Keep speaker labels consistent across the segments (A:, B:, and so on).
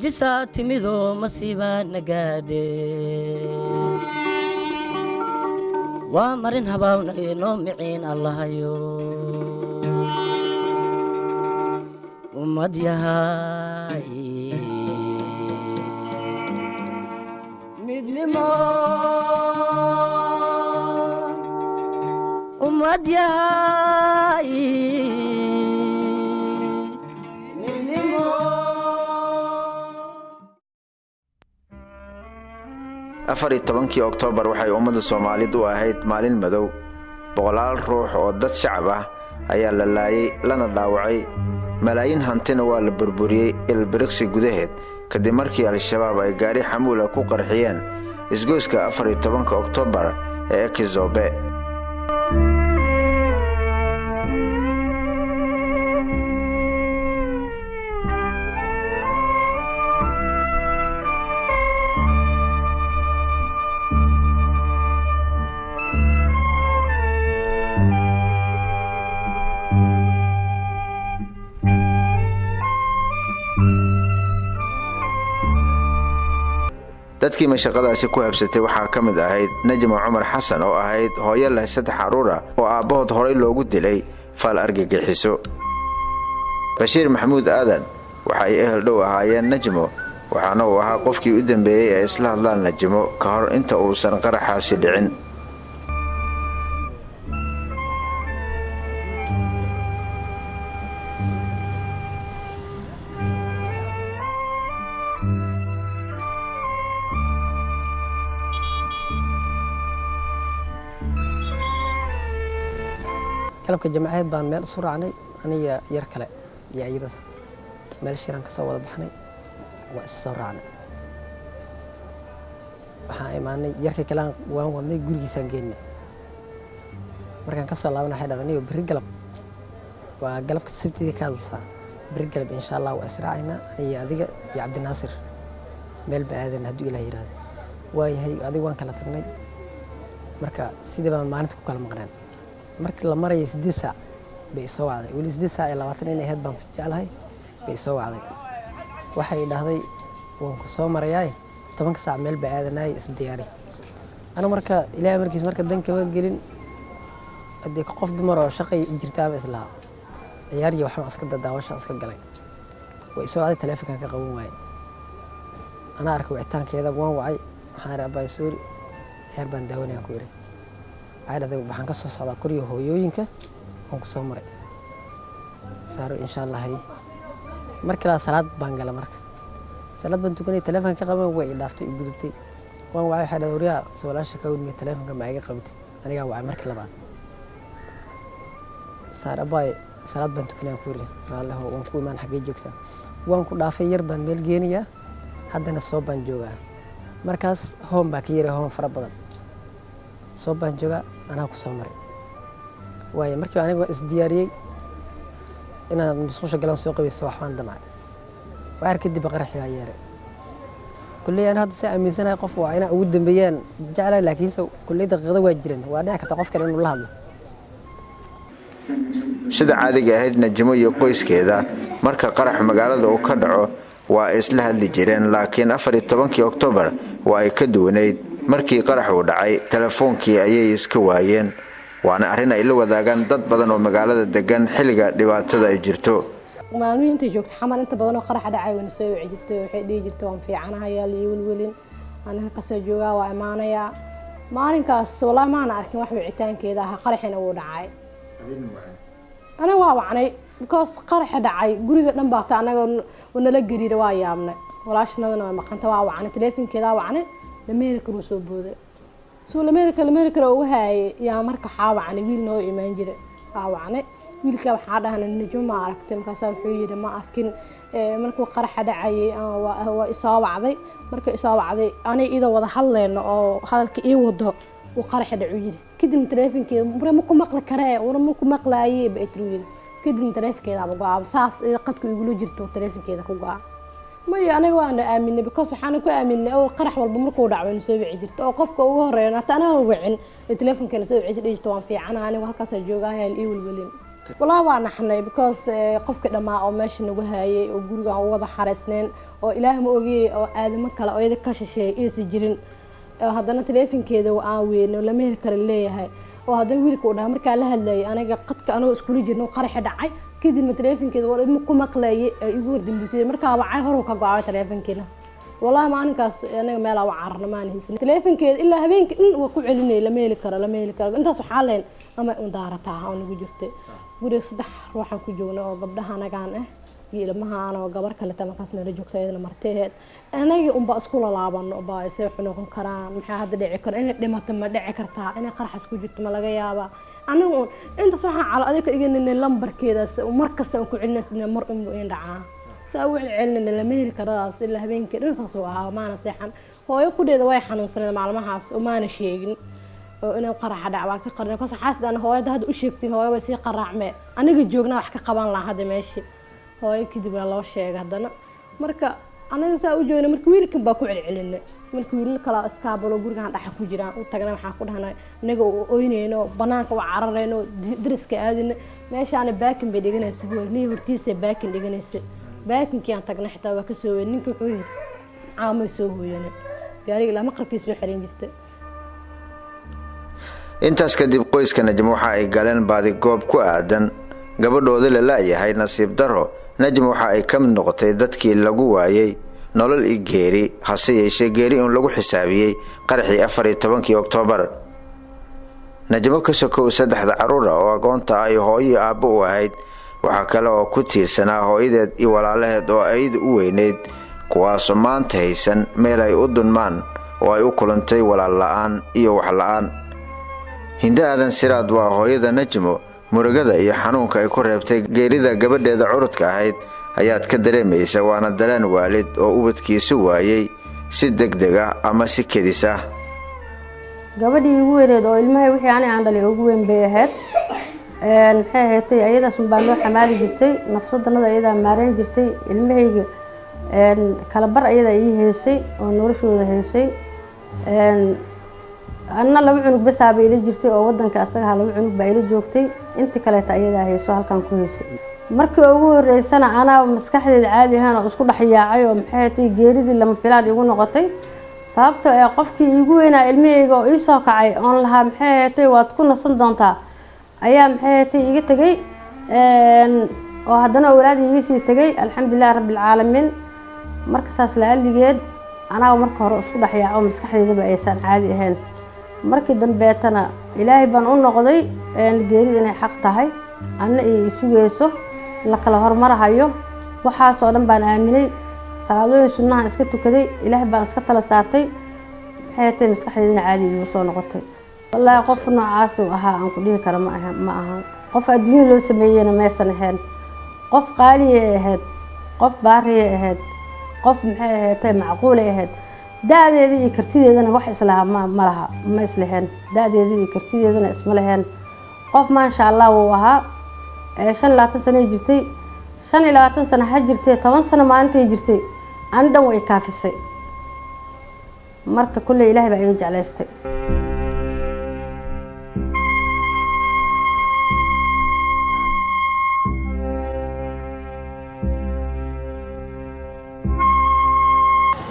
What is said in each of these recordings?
A: mucjisaa timidoo masiibaa nagaadhe waa marin habawnay noo miciin allahayo ummad yahay midnimo ummad yahay midnimo
B: 14 Oktoobar waxay ummadda Soomaaliyeed u ahayd maalin madow boqolaal ruux oo dad shacab ah ayaa la laayay lana dhaawacay malaayiin hantina waa la burburiyay ilbiriqsi gudaheed kadib markii al-shabaab ay gaari xamuul ku qarxiyeen isgoyska 14 Oktoobar ee Kizobe dadkii mashaqadaasi ku habsatay waxaa ka mid ahayd Najmo Umar Xasan oo ahayd hooyo leh 3 caruur ah oo aabahood horay loogu dilay fal argagixiso Bashiir Maxamuud Aadan waxa ay ehel dhow ahaayeen Najmo waxaana uu ahaa qofkii u dambeeyay ee isla hadlaan Najmo ka hor inta uusan qaraxaasi dhicin
C: qalabka jamaciyad baan meel soo raacnay aniga yar kale iyo ayadaas meel shiraan ka soo wada baxnay waa is soo raacnay waxaan imaanay yarkii kale waan wadnay gurigiisaan geynay markaan ka soo laabanay xidhad aniga bari galab waa galabka sabtidii ka hadlaysaa bari galab insha Allah waa israacayna aniga adiga iyo Cabdi Naasir meel baadan hadduu Ilaahay yiraahdo waayahay adiga waan kala tagnay marka sidii baan maalinta ku kala maqnaan markii la maray 8 saac bay soo wacday wali 8 saac iyo 20 inay head baan jeclahay bay soo wacday waxay dhahday waan ku soo marayay 10 saac meel baa aadanay is diyaari ana marka Ilaahay markiis marka dan kama gelin hadii qof dumar oo shaqay jirtaaba isla ciyaar iyo waxaan iska dadaawasha iska galay way soo wacday telefoonka ka qaban waayay ana arkay wicitaankeeda waan wacay waxaan rabay suuri ciyaar baan daawanaya ku yiri عادة waxaan ka soo socdaa kuriyo hooyooyinka oo ku soo maray saaro insha Allah hay markii salaad baan galay marka salaad baan tukanay telefoonka qaban way dhaaftay u gudubtay waan waay xad awriya su'aalaha ka wadmay telefoonka ma iga qabtid aniga waa markii labaad saaro bay salaad baan tukanay ku ri Allah oo ku imaan xagee joogta waan ku dhaafay yar baan meel geenaya haddana soo baan joogaa markaas home baa ka yiri home fara badan soo baan jooga anaa ku soo maray way markii aniga is diyaariyay inaan musqusha galan soo qabiso waxaan damay waxa kadib qarax yaa yeeray kulli aan hadda si aaminsanay qof waa ina ugu dambeeyaan jeclay laakiin kulli daqiiqada waa jireen waa dhici karta qof kale inuu la hadlo
B: sida caadiga ahayd Najmo iyo qoyskeeda marka qarax magaalada uu ka dhaco waa isla hadli jireen laakiin 14 Oktoobar waa ay ka duwaneyd markii qarax uu dhacay telefoonkii ayay iska waayeen waana arrin ay la wadaagaan dad badan oo magaalada degan xilliga dhibaatada ay jirto
D: maalmihiin inta joogto xamal inta badan oo qarax dhacay wana soo wici jirtay waxay dhigi jirtay waan fiicanahay yaa liiwilwilin anaga ka soo joogaa waa imaanaya maalinkaas wallahi ma ana arkin wax wicitaankeeda ah qaraxina uu dhacay ana waa wacnay because qarax dhacay guriga dhan baata anaga wana la gariir waa yaabnay walaashnadana waa maqanta waa wacnay telefoonkeeda wacnay America uu soo booday soo America oo wahay yaa marka xaawacnay wiil noo imaan jiray xaawacnay wiilka waxa dhahan Najmo ma aragtay markaas wuxuu yiri ma arkin markuu qarax dhacay waa isoo wacday marka isoo wacday ani ida wada hadleeno oo hadalka ii wado uu qarax dhacu yiri kadib telefoonkeeda ma ku maqli karee ma ku maqlaayay beetriyada kadib telefoonkeeda baa saas qadku igula jirto telefoonkeeda ku go'a ما أنا وأنا آمنة because وحنا كوا آمنة أو قرح والبمركو دعوة نسوي عجلت أو قف كوجه رينا أنا وعن التلفون كان نسوي عجلت إيش طوان في أنا وهكذا جوجا هاي الإيول ولين والله وانا حني because qofka dhamaa oo meesha nagu haayay oo guriga aan wada xareysneen oo ilaahay ma ogey oo aadamo kale oo iyada ka shisheeyay is jirin haddana teleefankeeda aan weeyno lama heli karo leeyahay oo haddana wiilka uu dhahay markaa la hadlayay aniga qadka anoo isku jirno qarax dhacay kadib ma teleefankeeda war idin ku maqlayay igu wardambisay markaa wacay hor ka go'ay teleefankeena والله ما أنا كاس أنا مالا وعرنا ما نهيسن تلفون كده إلا هبين إن وكوعلني لما يلكر أنت سحالين أما مدارتها أنا وجرت ودي صدح روحنا كجونا وقبلها أنا كان يلمها أنا وقبر كله تما كاسنا رجوك تيجي مرتين أنا يوم بأسكول لعبان وبايسيحنا كم كرام محاد دعكر أنا لما تم دعكرتها أنا قرح سكوجت ملاقيها أنا أقول أنت صح على ذلك إن اللمبر كده ومركز تنكو عندنا سن مر إن دعاء سأقول علنا لما يلك راس إلا هبين كده نصوصها ما نصيحن هو يقول إذا واحد حنوصلنا مع المحاس وما نشيء وأنا قرح دعوة كقرن كوس حاسد أنا هو هذا أشيكتي هو بس يقرع معه أنا قد جوجنا وحكي قبان لا هذا ماشي هو يكذب على الله شيء هذانا مركا أنا سأقول جونا مركويل كم باكو علنا مركويل كلا إسكابلو برجع عند أحد كجرا وتجنا محاكود هنا نجو أوينينو بنانك وعررينو درس كأذن ماشي أنا باكن بديجنا سبوع ليه ورتيس باكن ديجنا باكن كيان تجنا حتى وكسوي نينك حوي عام يسوي يعني قال لا مقرب كيسوي حرين جفت
B: intaas kadib qoyska Najmo waxa ay galeen baadi goob ku aadan gabadhooda la laayahay nasiib daro Najmo waxa ay ka mid noqotay dadkii lagu waayay nolol i geeri hase yeeshee geeri in lagu xisaabiyay qarxii 14 Oktoobar Najmo ka sokow saddexda caruur oo agoonta ay hooyo aabbo u ahayd waxa kale oo ku tiirsanaa hooyadeed iyo walaalaheed oo aydu u weyneed kuwaas maanta haysan meel ay u dunmaan oo ay u kulantay walaal la'aan iyo wax la'aan Hinda aadan siraad waa hooyada Najmo murugada iyo xanuunka ay ku reebtay geerida gabadheeda curudka ahayd ayaad ka dareemaysaa waana dareen waalid oo ubadkiisu waayay si degdeg ah ama si kedis ah
E: gabadhii ugu weyneed oo ilmahay wixii aan dhalay ugu weyn bay ahayd maxay ahayd ayada sunbaan loo xamaali jirtay nafsadanada ayada maareen jirtay ilmahayga kala bar ayada ii heysay oo noloshooda heysay أنا لو عنق بس أبي إلى جرتي أو ودن كأسرها لو عنق بإلى جوكتي أنت كلا تأييدها هي سؤال كان كويس مركي أقول رئيسنا أنا مسكحة العادي هنا أسكت حياة عيو محيتي جريد لما فلان يقول نقطي صابت قفك يقول هنا علمي يقول إيساق عي أنا لها محيتي وتكون صندنتها أيام محيتي يجي تجي وهذنا أولادي يجي تجي الحمد لله رب العالمين مركز أسلال جد أنا ومركه أسكت حياة أو مسكحة ذي بإنسان عادي هنا markii dambeetana ilaahay baan u noqday geerida inay xaq tahay anna ay sugayso la kala hormarahayo waxaas oo dhan baan aaminay salaadooyin sunnaha iska tukaday ilaahay baan iska tala saartay maxay tahay maskaxdeedina caadi igu soo noqotay wallahi qof noocaas uu ahaa aan ku dhihi karo ma aha qof adduunyo loo sameeyayna ma aysan ahayn qof qaali ahayd qof baari ahayd qof maxay ahayd macquul ahayd daadeedii iyo kartideedana wax islaha ma laha ma islahan daadeedii iyo kartideedana isma lahayn qof ma sha Allah uu ahaa 25 sano jirtay 25 sano ha jirtay 10 sano maantay jirtay aan dhan way kaafisay marka kulli ilaahay baa iga jeclaystay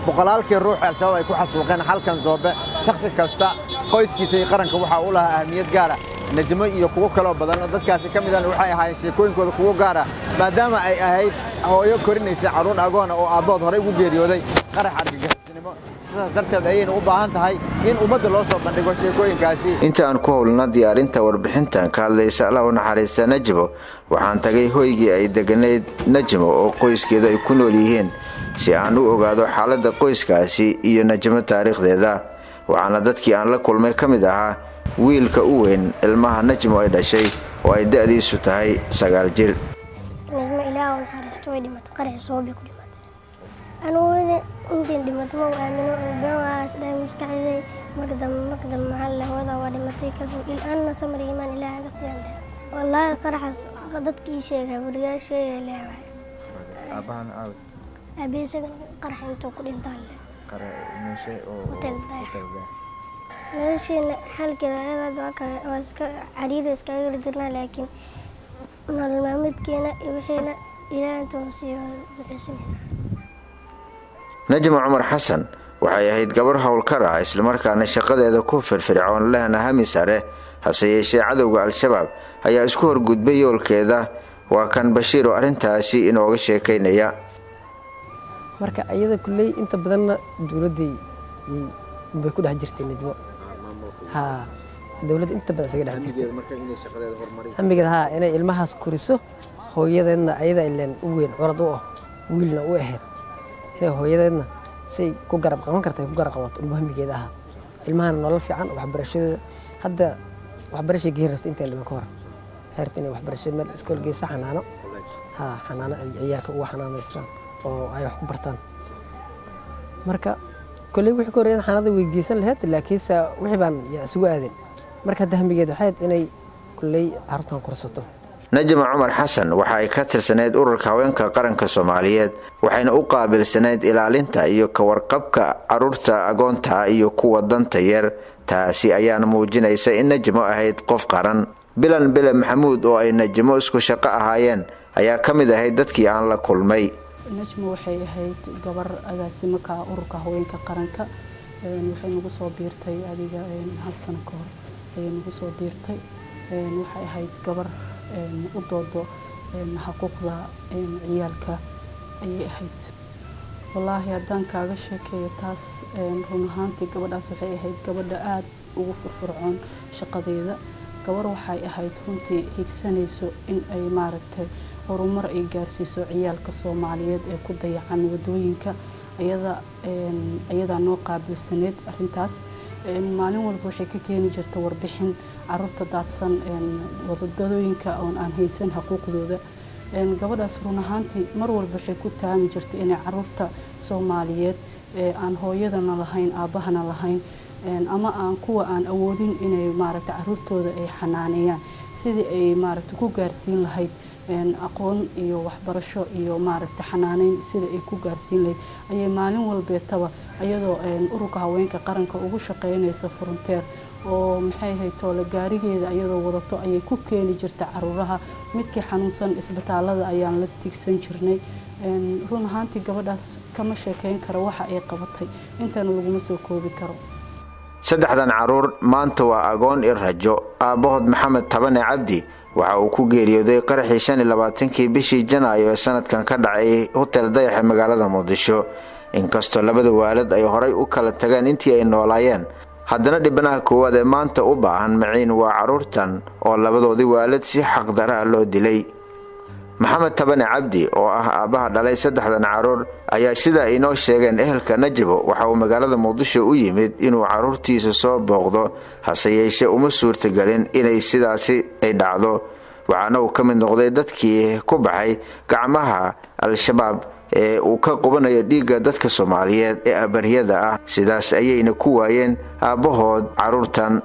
B: boqolaalkii ruux al-shabaab ay ku xasuuqeen halkan Zoobe shakhsi kasta qoyskiisa iyo qaranka waxa uu lahaa ahmiyad gaar ah Najmo iyo kuwa kale oo badan oo dadkaasi kamid ah waxay ahaayeen sheekooyinkooda kuwa gaar ah maadaama ay ahayd hooyo korinaysa caruur agoon oo aabood hore ugu geeriyooday qarax argagixisnimo sidaas darteed ayayna u baahan tahay in ummadda loo soo bandhigo sheekooyinkaasi inta aan ku howlna diyaarinta warbixintan ka hadlaysa Allah u naxariista Najmo waxaan tagay hoygii ay deganeed Najmo oo qoyskeeda ay ku nool yihiin si aan u ogaado xaaladda qoyskaasi iyo Najmo taariikhdeeda waxaana dadkii aan la kulmay kamid ahaa wiilka u weyn ilmaha Najmo ay dhashay oo ay da'diisu tahay 9 jir
F: Najmo ilaahu naxariisto way dhimatay qarax Zoobe ku dhimatay anuu intii dhimatay ma aamino baawaas dhay maskaxday marka dambe maxal la wada waa dhimatay kasoo ilaa samir iimaan ilaahay ka siiyay wallahi qarax dadkii sheegay wariyaashay leeyahay
B: abahan aad
F: أبيسك قرح أنتو كلين طالع.
B: قرح ماشي أو
F: وتلدا. ماشي حال كذا هذا دوك واسك عريض اسكاير درنا لكن nolol maalmeedkeena iyo wixiina ilaahay intuu na siiyo duceysanayna.
B: najmo cumar xasan waxay ahayd gabar howlkar ah islamarkaana shaqadeeda ku firfircoon lehna hami sare, hase yeeshee cadowga al-shabaab ayaa isku horgudbay yoolkeeda. waa kan Bashiir oo arrintaasi inooga sheekaynaya.
C: marka ayada kulley inta badanna dowladday bay ku dhex jirtay najmo dowladda inta badan isaga dhex jirtay hamigeeda inay ilmahaas koriso, hooyadeedna ayada ileen u weyn curad u ah wiilna u ahayd, inay hooyadeedna say ku garab qaban kartay ku garab qabato hamigeeda ilmahana nolol fiican waxbarashada hadda waxbarashay geeri rabta inta ilmaha ka hor heerta inay waxbarashada meel iskool geysa xanaano xanaano ciyaalka ugu xanaanaystaan oo ay wax ku bartaan. marka kulley wixii ka horreeyay xanaanada way geysan lahayd, laakiinse wixii baan isugu aadin. marka hadda hamigeeda waxay inay kulley carruurtan korsato.
B: najmo cumar xasan waxa ay ka tirsaneyd ururka haweenka qaranka Soomaaliyeed, waxayna u qaabilsaneyd ilaalinta iyo ka warqabka carruurta agoonta iyo kuwa danta yar. taasi ayaana muujinaysa in najmo ahayd qof qaran. bilan bile maxamuud oo ay najmo isku shaqo ahaayeen ayaa ka mid ahayd dadkii aan la kulmay.
G: najmo waxay ahayd gabar agaasimo ka ururka haweenka qaranka, waxay nagu soo biirtay adiga 1 sano ka hor ayay nagu soo biirtay. waxay ahayd gabar u doodo xuquuqda ciyaalka ayay ahayd. wallaahi haddaan kaaga sheekeeyo taas run ahaantii gabadhaas waxay ahayd gabadha aad ugu firfircoon shaqadeeda. gabar waxay ahayd runtii higsanayso in ay maaragtay horumar ay gaarsiiso ciyaalka Soomaaliyeed ee ku dayacan wadooyinka. ayada noo qaabilsaneed arrintaas. maalin walba waxay ka keeni jirtay warbixin carruurta daadsan wadooyinka oo aan haysan xuquuqdooda. gabadhaas run ahaantii mar walba waxay ku taami jirtay inay carruurta Soomaaliyeed aan hooyadana lahayn aabahana lahayn ama aan kuwa aan awoodin inay maaragtay carruurtooda ay xanaaneeyaan sidii ay maaragtay ku gaarsiin lahayd aqoon iyo waxbarasho iyo maaragtay xanaaneyn sida ay ku gaarsiin lahayd ayay maalin walbeetaba ayadoo ururka haweenka qaranka ugu shaqeynaysa frontier oo maxay ahayd toole gaarigeeda ayadoo wadato ayay ku keeni jirtay carruuraha midkii xanuunsan isbitaalada ayaan la tigsan jirnay. run ahaantii gabadhaas kama sheekeyn karo waxa ay qabatay intana laguma soo koobi karo.
B: saddexdan carruur maanta waa agoon iyo rajo. aabbahood maxamed tabane cabdi waxa uu ku geeriyooday qaraxii 25kii bishii Janaayo ee sanadkan ka dhacay hotel Dayax ee magaalada Muqdisho. inkastoo labada waalid ay horay u kala tageen intii ay noolaayeen, haddana dhibanaha koowaad ee maanta u baahan maciin waa carruurtan oo labadoodii waalid si xaqdara loo dilay. maxamed tabane cabdi oo ah aabbaha dhalay saddexdan carruur ayaa sida ay noo sheegeen ehelka najmo waxa uu magaalada Muqdisho u yimid inuu carruurtiisa soo booqdo, hase yeeshee uma suurtagelin inay sidaasi ay dhacdo. waxaana uu ka mid noqday dadkii ku baxay gacmaha al-shabaab ee uu ka qubanayo dhiigga dadka Soomaaliyeed ee abaryada ah. sidaas ayayna ku waayeen aabbahood carruurtan.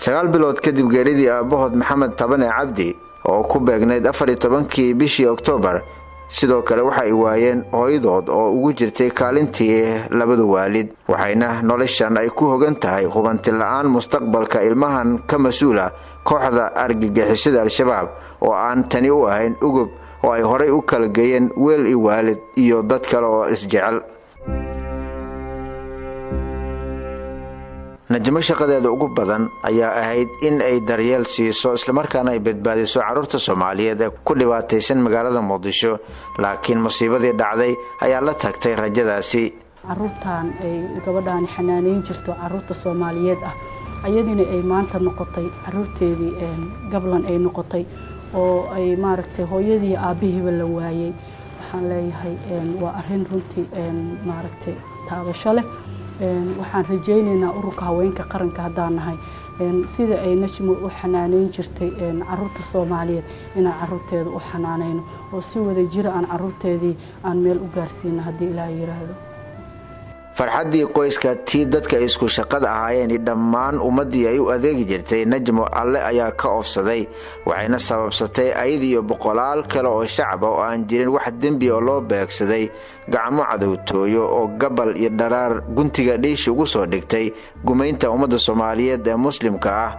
B: sagaal bilood kadib geeridii aabbahood maxamed tabane cabdi oo ku beegnayd 14kii bishii Oktoobar, sidoo kale waxa ay waayeen hooyadood oo ugu jirtay kaalintii labada waalid. waxayna noloshan ay ku hogan tahay hubanti la'aan mustaqbalka ilmahan ka mas'uula kooxda argagixisada al-shabaab oo aan tani u ahayn ugub oo ay horay u kala geeyeen weel iyo waalid iyo dad kale oo isjecel. najmo shaqadeeda ugu badan ayaa ahayd in ay daryeel siiso islamarkaana ay badbaadiso carruurta Soomaaliyeed ee ku dhibaataysan magaalada Muqdisho, laakiin musiibadii dhacday ayaa la tagtay rajadaasi.
G: carruurtan ay gabadhaan xanaaneyn jirto carruurta Soomaaliyeed ah ayadina ay maanta noqotay carruurteedii gablan ay noqotay oo ay maaragtay hooyadii aabihiiba la waayay. waxaan leeyahay waa arrin runtii maaragtay taabasho leh. waxaan rajaynaynaa ururka haweenka qaranka haddaan nahay sida ay najmo u xanaaneyn jirtay carruurta Soomaaliyeed inaan carruurteeda u xanaaneyno oo si wada jir aan carruurteedii aan meel u gaarsiino haddii Ilaahay yiraahdo.
B: farxaddii qoyska tii dadka isku shaqada ahaayeen dhammaan ummaddii ay u adeegi jirtay najmo alle ayaa ka oofsaday waxayna sababsatay ayadiiyo boqolaal kale oo shacaba oo aan jirin wax dembi oo loo beegsaday gacmo cadowtooyo oo gabal iyo dharaar guntiga dhiish ugu soo dhigtay gumaynta ummadda Soomaaliyeed ee muslimka ah